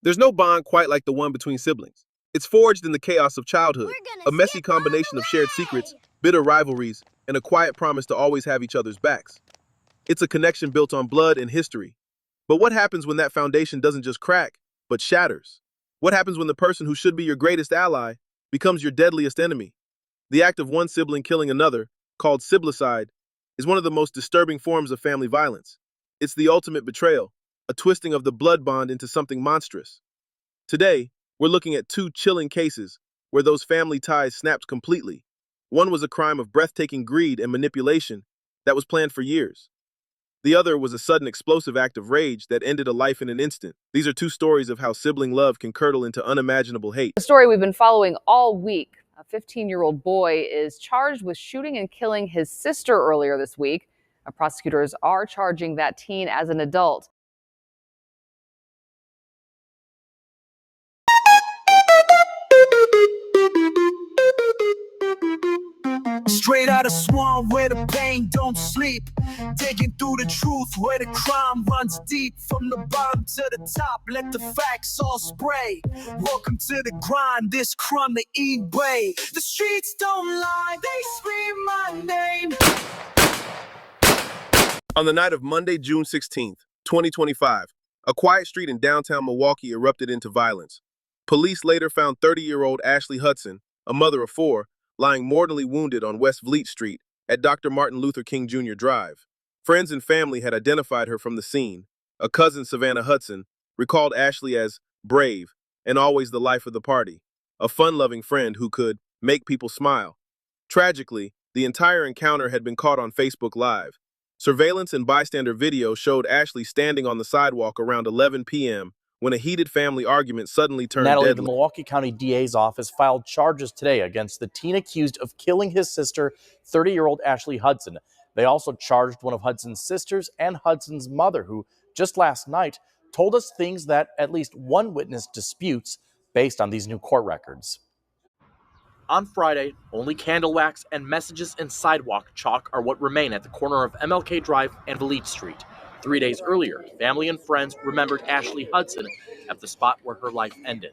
There's no bond quite like the one between siblings. It's forged in the chaos of childhood, a messy combination of shared secrets, bitter rivalries, and a quiet promise to always have each other's backs. It's a connection built on blood and history. But what happens when that foundation doesn't just crack, but shatters? What happens when the person who should be your greatest ally becomes your deadliest enemy? The act of one sibling killing another, called siblicide, is one of the most disturbing forms of family violence. It's the ultimate betrayal, a twisting of the blood bond into something monstrous. Today, we're looking at two chilling cases where those family ties snapped completely. One was a crime of breathtaking greed and manipulation that was planned for years. The other was a sudden explosive act of rage that ended a life in an instant. These are two stories of how sibling love can curdle into unimaginable hate. The story we've been following all week. A 15-year-old boy is charged with shooting and killing his sister earlier this week. Prosecutors are charging that teen as an adult. Straight out of swamp where the pain don't sleep, digging through the truth where the crime runs deep. From the bottom to the top, let the facts all spray. Welcome to the grind, this crime they eat way. The streets don't lie, they scream my name. On the night of Monday, June 16th, 2025, a quiet street in downtown Milwaukee erupted into violence. Police later found 30-year-old Ashley Hudson, a mother of four, lying mortally wounded on West Vliet Street at Dr. Martin Luther King Jr. Drive. Friends and family had identified her from the scene. A cousin, Savannah Hudson, recalled Ashley as brave and always the life of the party, a fun-loving friend who could make people smile. Tragically, the entire encounter had been caught on Facebook Live. Surveillance and bystander video showed Ashley standing on the sidewalk around 11 p.m. when a heated family argument suddenly turned Natalie, deadly. the Milwaukee County DA's office filed charges today against the teen accused of killing his sister, 30-year-old Ashley Hudson. They also charged one of Hudson's sisters and Hudson's mother, who just last night told us things that at least one witness disputes based on these new court records. On Friday, only candle wax and messages and sidewalk chalk are what remain at the corner of MLK Drive and Vliet Street. 3 days earlier, family and friends remembered Ashley Hudson at the spot where her life ended.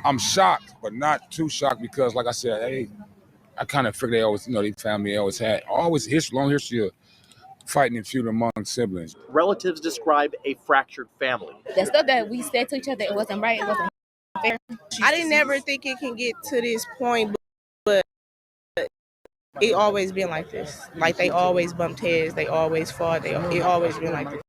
I'm shocked, but not too shocked because, like I said, I kind of figured they always, their family always had long history of fighting and feuding among siblings. Relatives describe a fractured family. The stuff that we said to each other, it wasn't right, it wasn't fair. I didn't never think it can get to this point, but it always been like this. Like, they always bumped heads, they always fought, it always been like this.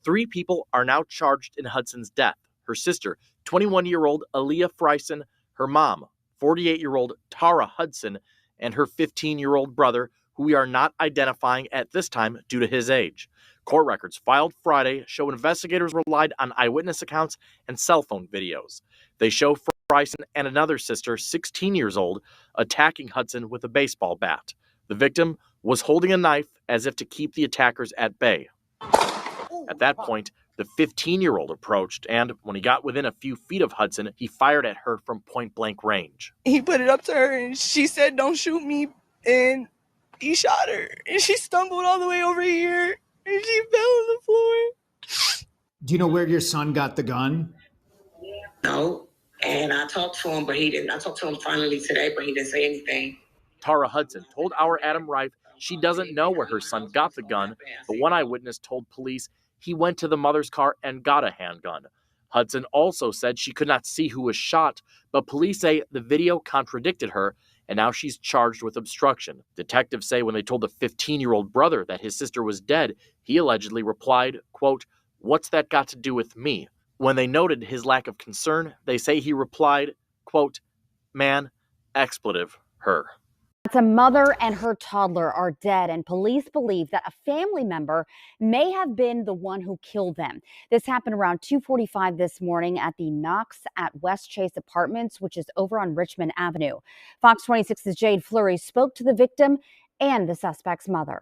3 people are now charged in Hudson's death. Her sister, 21-year-old Aaliyah Friesen, her mom, 48-year-old Tara Hudson, and her 15-year-old brother, who we are not identifying at this time due to his age. Court records filed Friday show investigators relied on eyewitness accounts and cell phone videos. They show Friesen and another sister, 16 years old, attacking Hudson with a baseball bat. The victim was holding a knife as if to keep the attackers at bay. At that point, the 15-year-old approached, and when he got within a few feet of Hudson, he fired at her from point-blank range. He put it up to her, and she said, "Don't shoot me," and he shot her, and she stumbled all the way over here, and she fell on the floor. Do you know where your son got the gun? No, and I talked to him, but he didn't. I talked to him finally today, but he didn't say anything. Tara Hudson told our Adam Reif she doesn't know where her son got the gun, but one eyewitness told police he went to the mother's car and got a handgun. Hudson also said she could not see who was shot, but police say the video contradicted her, and now she's charged with obstruction. Detectives say when they told the 15-year-old brother that his sister was dead, he allegedly replied, quote, "What's that got to do with me?" When they noted his lack of concern, they say he replied, quote, "Man, expletive, her." A mother and her toddler are dead, and police believe that a family member may have been the one who killed them. This happened around 2:45 this morning at the Knox at West Chase Apartments, which is over on Richmond Avenue. Fox 26's Jade Fleury spoke to the victim and the suspect's mother.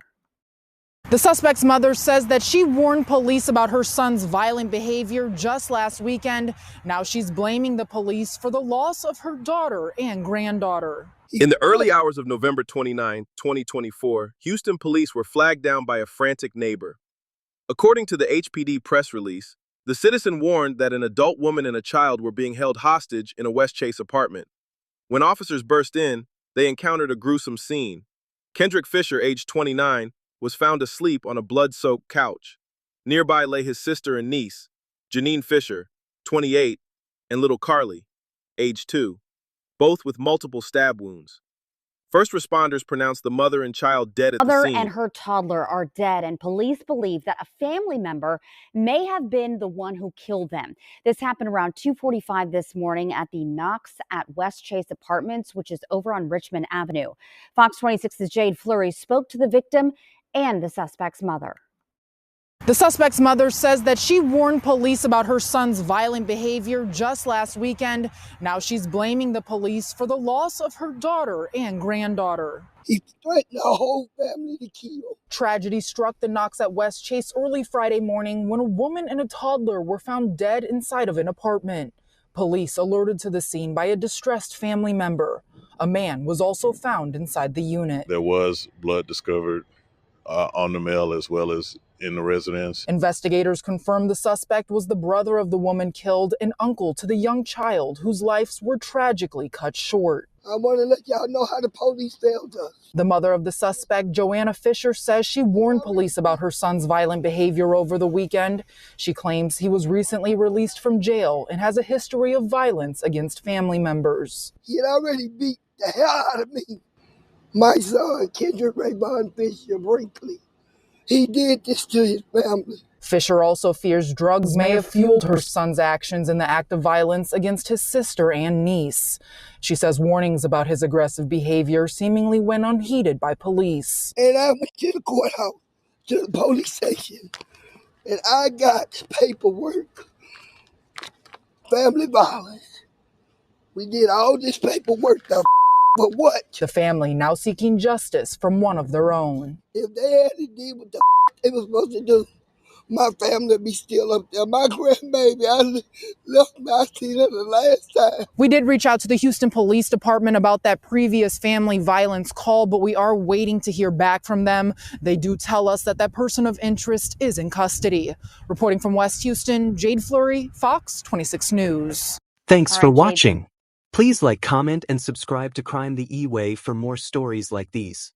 The suspect's mother says that she warned police about her son's violent behavior just last weekend. Now she's blaming the police for the loss of her daughter and granddaughter. In the early hours of November 29, 2024, Houston police were flagged down by a frantic neighbor. According to the HPD press release, The citizen warned that an adult woman and a child were being held hostage in a West Chase apartment. When officers burst in, they encountered a gruesome scene. Kendrick Fisher, aged 29, was found asleep on a blood-soaked couch. Nearby lay his sister and niece, Janine Fisher, 28, and little Carly, age 2, both with multiple stab wounds. First responders pronounced the mother and child dead at the Mother scene. and her toddler are dead, and police believe that a family member may have been the one who killed them. This happened around 2:45 this morning at the Knox at West Chase Apartments, which is over on Richmond Avenue. Fox 26's Jade Fleury spoke to the victim and the suspect's mother. The suspect's mother says that she warned police about her son's violent behavior just last weekend. Now she's blaming the police for the loss of her daughter and granddaughter. He threatened our whole family to kill. Tragedy struck the Knox at West Chase early Friday morning when a woman and a toddler were found dead inside of an apartment. Police alerted to the scene by a distressed family member. A man was also found inside the unit. There was blood discovered on the male as well as in the residence. Investigators confirmed the suspect was the brother of the woman killed and uncle to the young child whose lives were tragically cut short. I want to let y'all know how the police failed us. The mother of the suspect, Joanna Fisher, says she warned police about her son's violent behavior over the weekend. She claims he was recently released from jail and has a history of violence against family members. He had already beat the hell out of me. My son, Kendrick Rayvon Fisher Brinkley. He did this to his family. Fisher also fears drugs may have fueled her son's actions in the act of violence against his sister and niece. She says warnings about his aggressive behavior seemingly went unheeded by police. And I went to the courthouse, to the police station, and I got paperwork, family violence. We did all this paperwork, but what? The family now seeking justice from one of their own. If they hadn't did what the they were supposed to do, my family would be still up there. My grandbaby, I left me, I seen her the last time. We did reach out to the Houston Police Department about that previous family violence call, but we are waiting to hear back from them. They do tell us that that person of interest is in custody. Reporting from West Houston, Jade Fleury, Fox 26 News. Thanks All for right, Jade. watching. Please like, comment, and subscribe to Crime the E-Way for more stories like these.